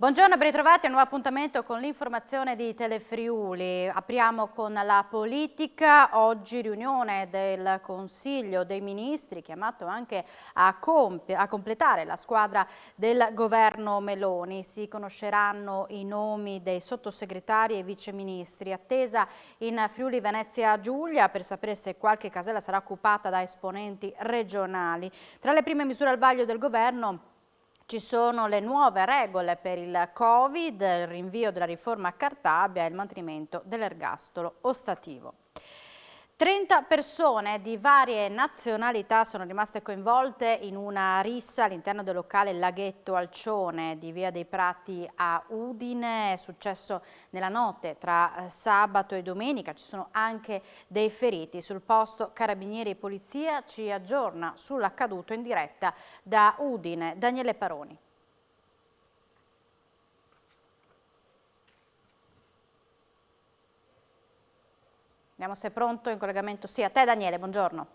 Buongiorno, ben ritrovati a un nuovo appuntamento con l'informazione di Telefriuli. Apriamo con la politica. Oggi riunione del Consiglio dei Ministri, chiamato anche a completare la squadra del governo Meloni. Si conosceranno i nomi dei sottosegretari e viceministri. Attesa in Friuli Venezia Giulia per sapere se qualche casella sarà occupata da esponenti regionali. Tra le prime misure al vaglio del governo ci sono le nuove regole per il Covid, il rinvio della riforma Cartabia e il mantenimento dell'ergastolo ostativo. 30 persone di varie nazionalità sono rimaste coinvolte in una rissa all'interno del locale Laghetto Alcione di Via dei Prati a Udine. È successo nella notte tra sabato e domenica, ci sono anche dei feriti. Sul posto Carabinieri e Polizia ci aggiorna sull'accaduto in diretta da Udine Daniele Paroni. Vediamo se è pronto in collegamento. Sì, a te Daniele, buongiorno.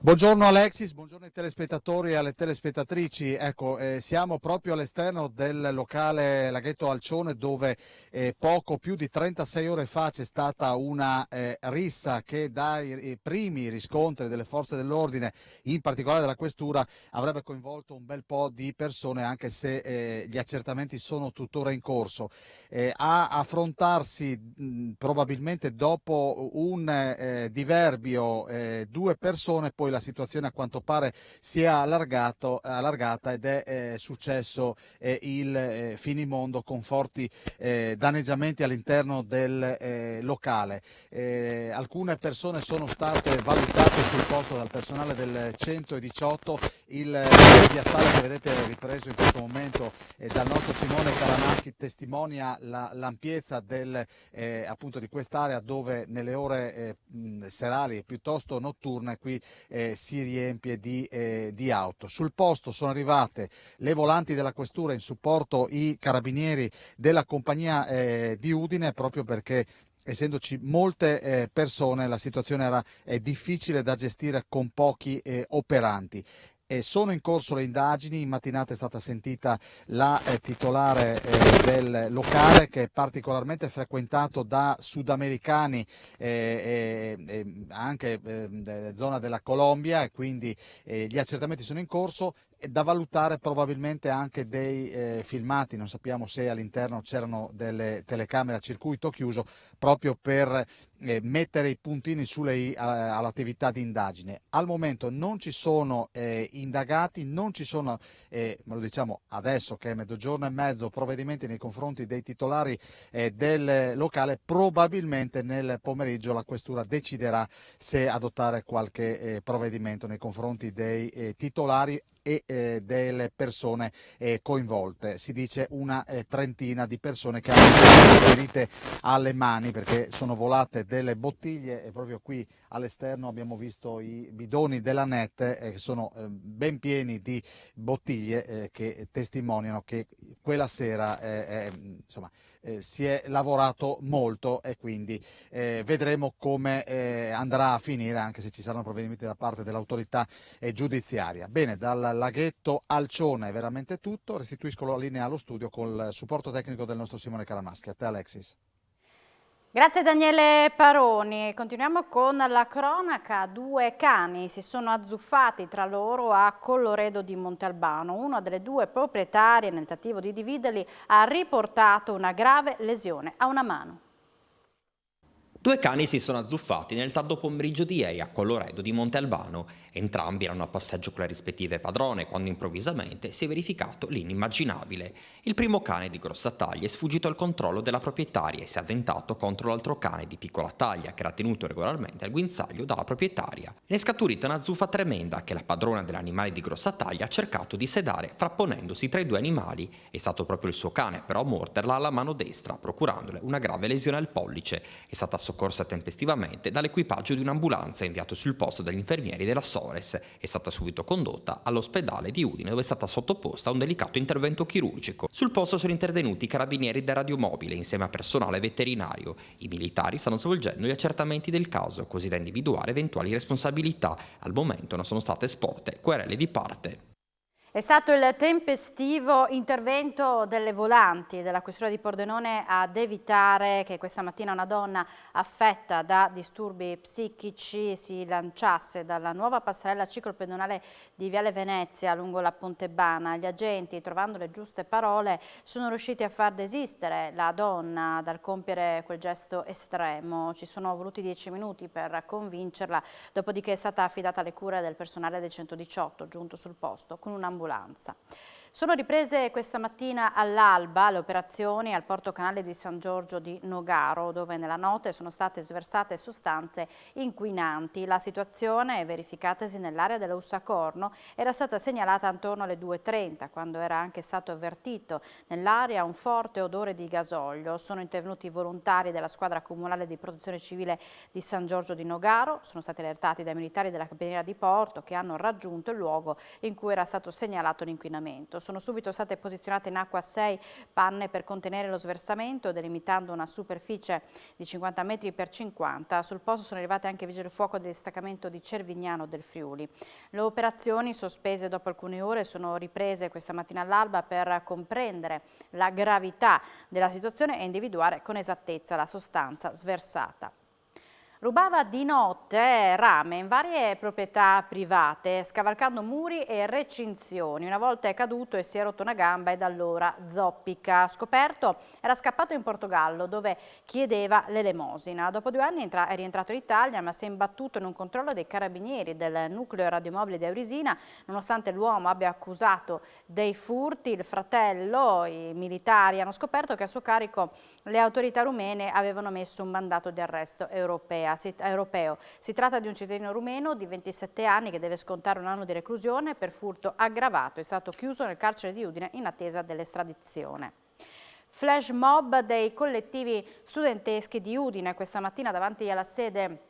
Buongiorno Alexis, buongiorno ai telespettatori e alle telespettatrici. Ecco, siamo proprio all'esterno del locale Laghetto Alcione dove poco più di 36 ore fa c'è stata una rissa che dai primi riscontri delle forze dell'ordine, in particolare della questura, avrebbe coinvolto un bel po' di persone, anche se gli accertamenti sono tuttora in corso. A affrontarsi probabilmente dopo un diverbio due persone, poi la situazione a quanto pare si è allargata ed è successo il finimondo con forti danneggiamenti all'interno del locale. Alcune persone sono state valutate sul posto dal personale del 118. Il piazzale che vedete ripreso in questo momento dal nostro Simone Caramaschi testimonia l'ampiezza appunto di quest'area dove nelle ore serali piuttosto notturne qui si riempie di auto. Sul posto sono arrivate le volanti della questura, in supporto i carabinieri della compagnia di Udine, proprio perché essendoci molte persone la situazione era difficile da gestire con pochi operanti. Sono in corso le indagini. In mattinata è stata sentita la titolare del locale, che è particolarmente frequentato da sudamericani anche zona della Colombia, e quindi gli accertamenti sono in corso. Da valutare probabilmente anche dei filmati, non sappiamo se all'interno c'erano delle telecamere a circuito chiuso, proprio per mettere i puntini sulle i all'attività di indagine. Al momento non ci sono indagati, non ci sono, lo diciamo adesso che è mezzogiorno e mezzo, provvedimenti nei confronti dei titolari del locale. Probabilmente nel pomeriggio la questura deciderà se adottare qualche provvedimento nei confronti dei titolari e delle persone coinvolte. Si dice una trentina di persone che hanno ferite alle mani, perché sono volate delle bottiglie, e proprio qui all'esterno abbiamo visto i bidoni della Net che sono ben pieni di bottiglie che testimoniano che quella sera insomma, si è lavorato molto, e quindi vedremo come andrà a finire, anche se ci saranno provvedimenti da parte dell'autorità giudiziaria. Bene, dal Laghetto Alcione è veramente tutto. Restituisco la linea allo studio col supporto tecnico del nostro Simone Caramaschi. A te Alexis. Grazie Daniele Paroni. Continuiamo con la cronaca. 2 cani si sono azzuffati tra loro a Colloredo di Montalbano. Una delle 2 proprietarie, nel tentativo di dividerli, ha riportato una grave lesione a una mano. 2 cani si sono azzuffati nel tardo pomeriggio di ieri a Colloredo di Monte Albano. Entrambi erano a passeggio con le rispettive padrone quando improvvisamente si è verificato l'inimmaginabile. Il primo cane di grossa taglia è sfuggito al controllo della proprietaria e si è avventato contro l'altro cane di piccola taglia che era tenuto regolarmente al guinzaglio dalla proprietaria. Ne è scaturita una zuffa tremenda che la padrona dell'animale di grossa taglia ha cercato di sedare frapponendosi tra i 2 animali. È stato proprio il suo cane però a morderla alla mano destra, procurandole una grave lesione al pollice. È stata soccorsa tempestivamente dall'equipaggio di un'ambulanza inviato sul posto dagli infermieri della Sores. È stata subito condotta all'ospedale di Udine, dove è stata sottoposta a un delicato intervento chirurgico. Sul posto sono intervenuti i carabinieri del radiomobile insieme a personale veterinario. I militari stanno svolgendo gli accertamenti del caso, così da individuare eventuali responsabilità. Al momento non sono state esporte querele di parte. È stato il tempestivo intervento delle volanti della questura di Pordenone ad evitare che questa mattina una donna affetta da disturbi psichici si lanciasse dalla nuova passerella ciclopedonale di Viale Venezia lungo la Pontebana. Gli agenti, trovando le giuste parole, sono riusciti a far desistere la donna dal compiere quel gesto estremo. Ci sono voluti 10 minuti per convincerla, dopodiché è stata affidata alle cure del personale del 118 giunto sul posto con un'ambulanza. Sono riprese questa mattina all'alba le operazioni al porto canale di San Giorgio di Nogaro, dove nella notte sono state sversate sostanze inquinanti. La situazione, verificatasi nell'area della Ussacorno, era stata segnalata attorno alle 2:30, quando era anche stato avvertito nell'area un forte odore di gasolio. Sono intervenuti i volontari della squadra comunale di protezione civile di San Giorgio di Nogaro, sono stati allertati dai militari della Capitaneria di Porto che hanno raggiunto il luogo in cui era stato segnalato l'inquinamento. Sono subito state posizionate in acqua 6 panne per contenere lo sversamento, delimitando una superficie di 50 metri per 50. Sul posto sono arrivate anche vigili del fuoco del distaccamento di Cervignano del Friuli. Le operazioni, sospese dopo alcune ore, sono riprese questa mattina all'alba per comprendere la gravità della situazione e individuare con esattezza la sostanza sversata. Rubava di notte rame in varie proprietà private, scavalcando muri e recinzioni. Una volta è caduto e si è rotto una gamba e da allora zoppica. Scoperto, era scappato in Portogallo dove chiedeva l'elemosina. Dopo 2 anni è rientrato in Italia, ma si è imbattuto in un controllo dei carabinieri del nucleo radiomobile di Aurisina. Nonostante l'uomo abbia accusato dei furti, il fratello, i militari hanno scoperto che a suo carico le autorità rumene avevano messo un mandato di arresto europeo. Si tratta di un cittadino rumeno di 27 anni che deve scontare 1 anno di reclusione per furto aggravato. È stato chiuso nel carcere di Udine in attesa dell'estradizione. Flash mob dei collettivi studenteschi di Udine questa mattina davanti alla sede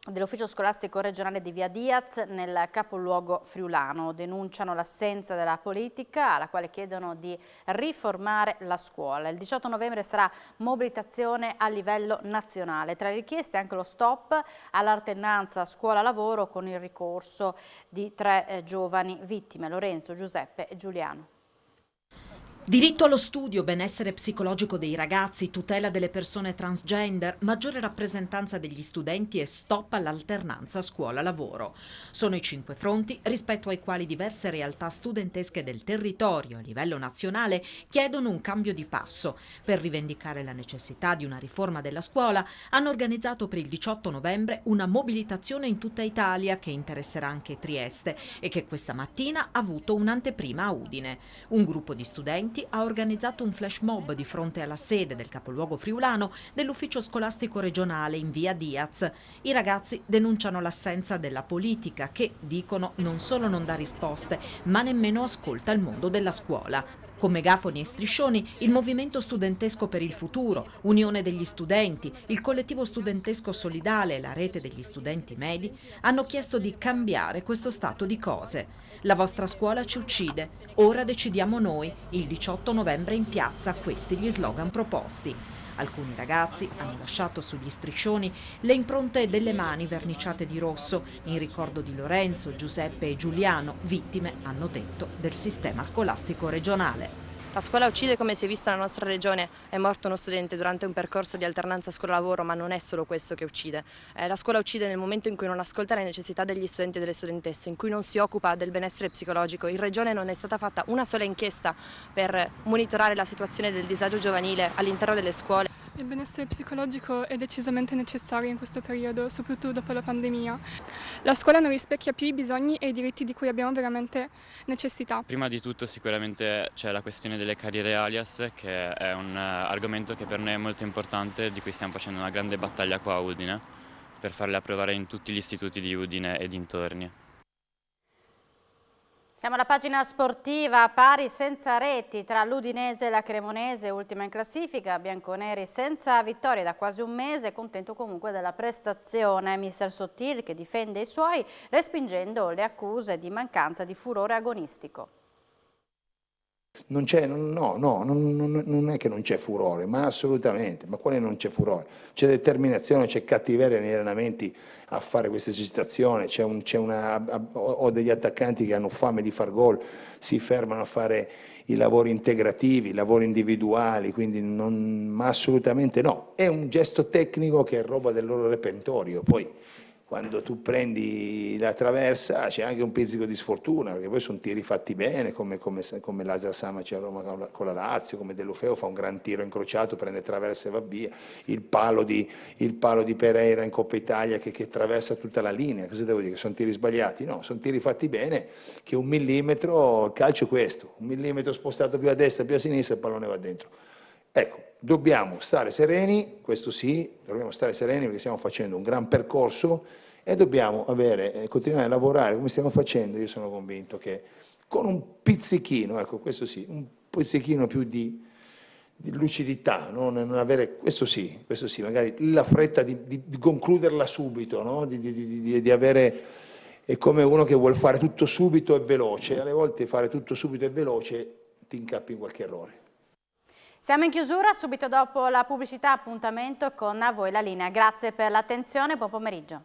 dell'ufficio scolastico regionale di Via Diaz nel capoluogo friulano. Denunciano l'assenza della politica alla quale chiedono di riformare la scuola. Il 18 novembre sarà mobilitazione a livello nazionale. Tra le richieste anche lo stop all'alternanza scuola-lavoro con il ricorso di 3 giovani vittime, Lorenzo, Giuseppe e Giuliano. Diritto allo studio, benessere psicologico dei ragazzi, tutela delle persone transgender, maggiore rappresentanza degli studenti e stop all'alternanza scuola-lavoro. Sono i 5 fronti rispetto ai quali diverse realtà studentesche del territorio a livello nazionale chiedono un cambio di passo. Per rivendicare la necessità di una riforma della scuola hanno organizzato per il 18 novembre una mobilitazione in tutta Italia che interesserà anche Trieste e che questa mattina ha avuto un'anteprima a Udine. Un gruppo di studenti ha organizzato un flash mob di fronte alla sede del capoluogo friulano dell'ufficio scolastico regionale in Via Diaz. I ragazzi denunciano l'assenza della politica che, dicono, non solo non dà risposte, ma nemmeno ascolta il mondo della scuola. Con megafoni e striscioni, il Movimento Studentesco per il Futuro, Unione degli Studenti, il Collettivo Studentesco Solidale e la Rete degli Studenti Medi hanno chiesto di cambiare questo stato di cose. La vostra scuola ci uccide, ora decidiamo noi. Il 18 novembre in piazza, questi gli slogan proposti. Alcuni ragazzi hanno lasciato sugli striscioni le impronte delle mani verniciate di rosso in ricordo di Lorenzo, Giuseppe e Giuliano, vittime, hanno detto, del sistema scolastico regionale. La scuola uccide come si è visto nella nostra regione, è morto uno studente durante un percorso di alternanza scuola-lavoro, ma non è solo questo che uccide. La scuola uccide nel momento in cui non ascolta le necessità degli studenti e delle studentesse, in cui non si occupa del benessere psicologico. In regione non è stata fatta una sola inchiesta per monitorare la situazione del disagio giovanile all'interno delle scuole. Il benessere psicologico è decisamente necessario in questo periodo, soprattutto dopo la pandemia. La scuola non rispecchia più i bisogni e i diritti di cui abbiamo veramente necessità. Prima di tutto sicuramente c'è la questione delle carriere alias, che è un argomento che per noi è molto importante, di cui stiamo facendo una grande battaglia qua a Udine, per farle approvare in tutti gli istituti di Udine e dintorni. Siamo alla pagina sportiva, pari senza reti tra l'Udinese e la Cremonese, ultima in classifica, bianconeri senza vittorie da quasi un mese, contento comunque della prestazione. Mister Sottil che difende i suoi, respingendo le accuse di mancanza di furore agonistico. Non c'è, non è che non c'è furore, ma assolutamente, ma quale non c'è furore? C'è determinazione, c'è cattiveria negli allenamenti a fare questa esercitazione, ho degli attaccanti che hanno fame di far gol, si fermano a fare i lavori integrativi, i lavori individuali, quindi ma assolutamente no. È un gesto tecnico che è roba del loro repertorio, poi quando tu prendi la traversa c'è anche un pizzico di sfortuna, perché poi sono tiri fatti bene, come Lazar Samac a Roma con la Lazio, come De Lufeo fa un gran tiro incrociato, prende traversa e va via, il palo di Pereira in Coppa Italia che attraversa tutta la linea, cosa devo dire, che sono tiri sbagliati? No, sono tiri fatti bene, che 1 millimetro, il calcio è questo, 1 millimetro spostato più a destra, più a sinistra, il pallone va dentro. Ecco, dobbiamo stare sereni, questo sì, dobbiamo stare sereni perché stiamo facendo un gran percorso e dobbiamo continuare a lavorare come stiamo facendo. Io sono convinto che con un pizzichino, ecco, questo sì, un pizzichino più di lucidità, no? Non avere, questo sì, magari la fretta di concluderla subito, no? Di avere, è come uno che vuole fare tutto subito e veloce, alle volte fare tutto subito e veloce ti incappi in qualche errore. Siamo in chiusura, subito dopo la pubblicità appuntamento con A Voi la Linea. Grazie per l'attenzione, buon pomeriggio.